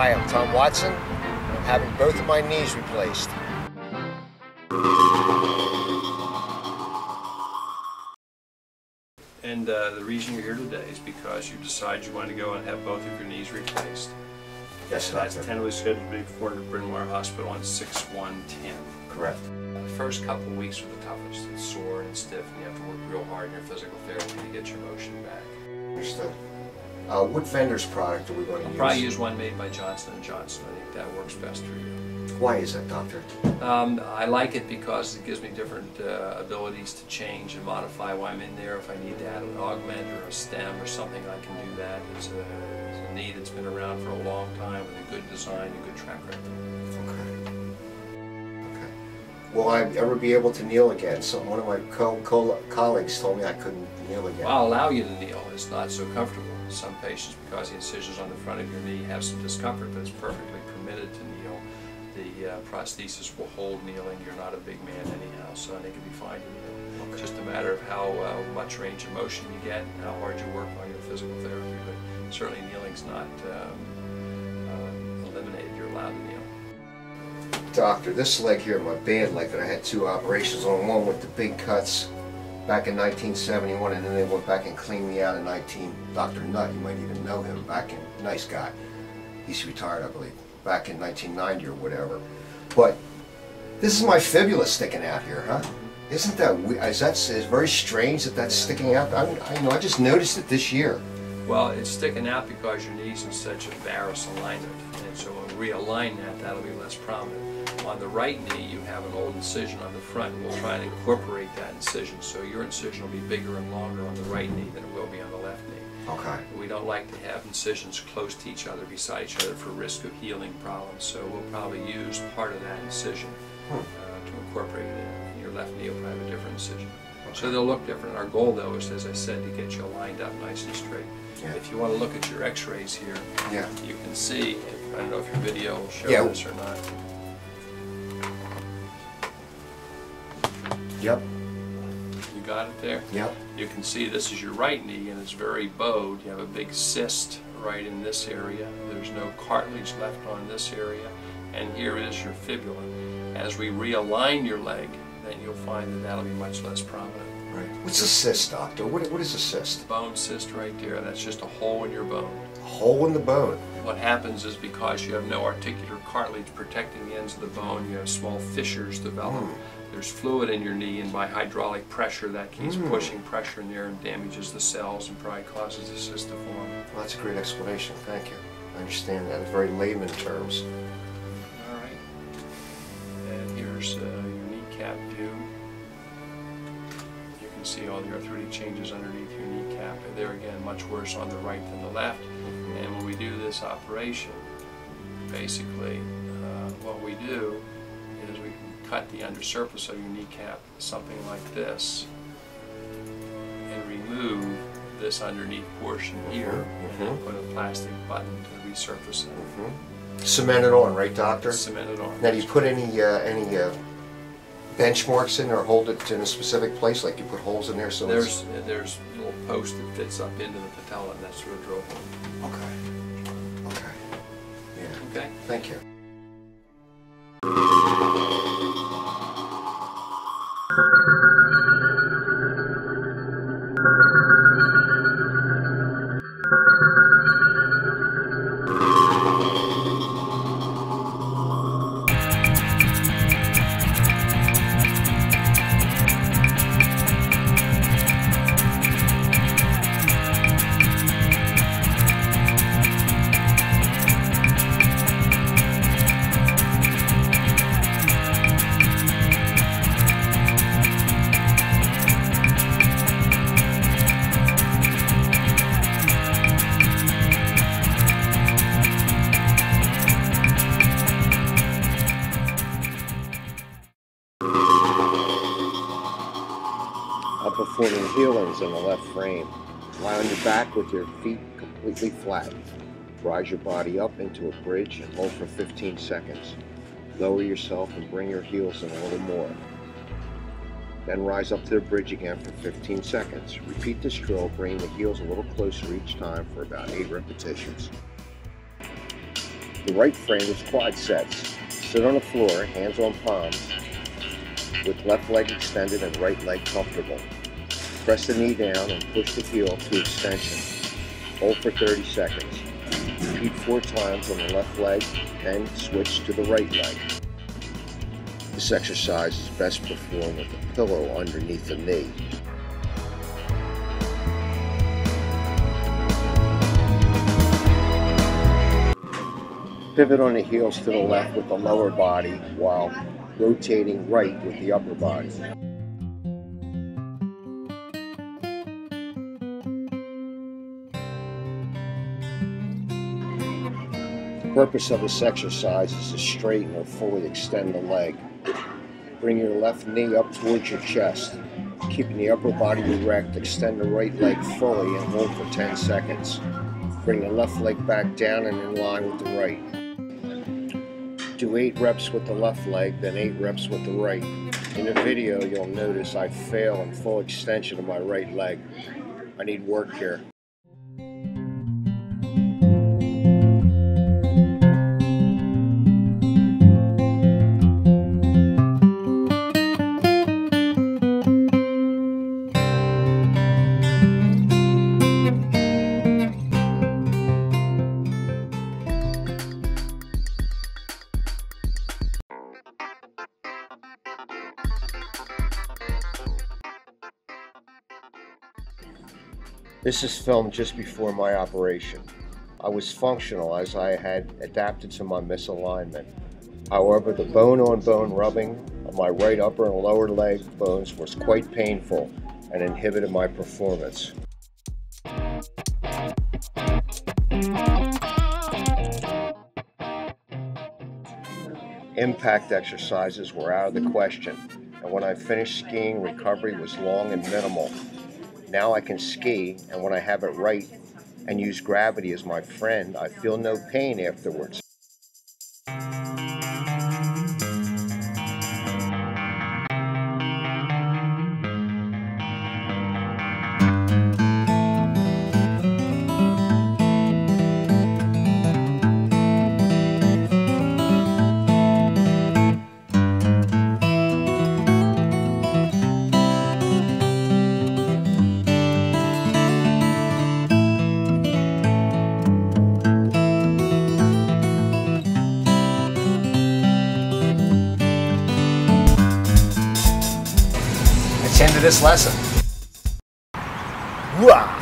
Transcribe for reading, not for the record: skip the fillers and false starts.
Hi, I'm T.Wasoon, and I'm having both of my knees replaced. And the reason you're here today is because you decided you want to go and have both of your knees replaced. Yes, and that's doctor. tentatively scheduled to be performed at Bryn Mawr Hospital on 6/1/10. Correct. The first couple of weeks are the toughest. It's sore and stiff, and you have to work real hard in your physical therapy to get your motion back. Understood. What vendor's product are we going to use? Probably use one made by Johnson & Johnson. I think that works best for you. Why is that, doctor? I like it because it gives me different abilities to change and modify while I'm in there. If I need to add an augment or a stem or something, I can do that. It's a knee that's been around for a long time with a good design and good track record. Okay. Okay. Will I ever be able to kneel again? So one of my colleagues told me I couldn't kneel again. Well, I'll allow you to kneel. It's not so comfortable. Some patients, because the incisions on the front of your knee have some discomfort, but it's perfectly permitted to kneel. The prosthesis will hold kneeling. You're not a big man anyhow, so they can be fine to kneel. Okay. Just a matter of how much range of motion you get and how hard you work on your physical therapy, but certainly kneeling's not eliminated. You're allowed to kneel. Doctor, this leg here, my bad leg that I had 2 operations on, one with the big cuts back in 1971, and then they went back and cleaned me out in Dr. Nutt, you might even know him, nice guy. He's retired, I believe, back in 1990 or whatever. But this is my fibula sticking out here, huh? Isn't that weird? It's very strange that that's sticking out. I just noticed it this year. Well, it's sticking out because your knee's in such a varus alignment, and so when we realign that, that'll be less prominent. On the right knee, you have an old incision on the front. We'll try and incorporate that incision, so your incision will be bigger and longer on the right knee than it will be on the left knee. Okay. We don't like to have incisions close to each other, beside each other, for risk of healing problems, so we'll probably use part of that incision to incorporate it in. Your left knee will probably have a different incision. Okay. So they'll look different. Our goal, though, is, as I said, to get you lined up nice and straight. Yeah. If you want to look at your x-rays here, yeah, you can see, I don't know if your video will show this or not. Yep. You got it there? Yep. You can see this is your right knee, and it's very bowed. You have a big cyst right in this area. There's no cartilage left on this area, and here is your fibula. As we realign your leg, then you'll find that that'll be much less prominent. Right. What's a cyst, doctor? What is a cyst? Bone cyst right there. That's just a hole in your bone. A hole in the bone? What happens is, because you have no articular cartilage protecting the ends of the bone, you have small fissures develop. There's fluid in your knee, and by hydraulic pressure, that keeps pushing pressure in there and damages the cells and probably causes the cyst to form. Well, that's a great explanation. Thank you. I understand that. It's very layman terms. All right. And here's your kneecap view. You can see all the arthritic changes underneath your kneecap. And there again, much worse on the right than the left. And when we do this operation, basically what we do is we can cut the undersurface of your kneecap, something like this, and remove this underneath portion here, and then put a plastic button to resurface it. Cement it on, right, doctor? Cement it on. Now, do you put any benchmarks in, or hold it in a specific place, like you put holes in there? So there's a little post that fits up into the patella, and that's where it drove home. Okay. Okay. Yeah. Okay. Thank you. Performing healings in the left frame. Lie on your back with your feet completely flat. Rise your body up into a bridge and hold for 15 seconds. Lower yourself and bring your heels in a little more. Then rise up to the bridge again for 15 seconds. Repeat this drill, bringing the heels a little closer each time for about 8 repetitions. The right frame is quad sets. Sit on the floor, hands on palms, with left leg extended and right leg comfortable. Press the knee down and push the heel to extension. Hold for 30 seconds. Repeat 4 times on the left leg, then switch to the right leg. This exercise is best performed with a pillow underneath the knee. Pivot on the heels to the left with the lower body while rotating right with the upper body. The purpose of this exercise is to straighten or fully extend the leg. Bring your left knee up towards your chest. Keeping the upper body erect, extend the right leg fully and hold for 10 seconds. Bring the left leg back down and in line with the right. Do 8 reps with the left leg, then 8 reps with the right. In the video, you'll notice I fail in full extension of my right leg. I need work here. This is filmed just before my operation. I was functional as I had adapted to my misalignment. However, the bone-on-bone rubbing of my right upper and lower leg bones was quite painful and inhibited my performance. Impact exercises were out of the question, and when I finished skiing, recovery was long and minimal. Now I can ski, and when I have it right and use gravity as my friend, I feel no pain afterwards. That's the end of this lesson. Wah!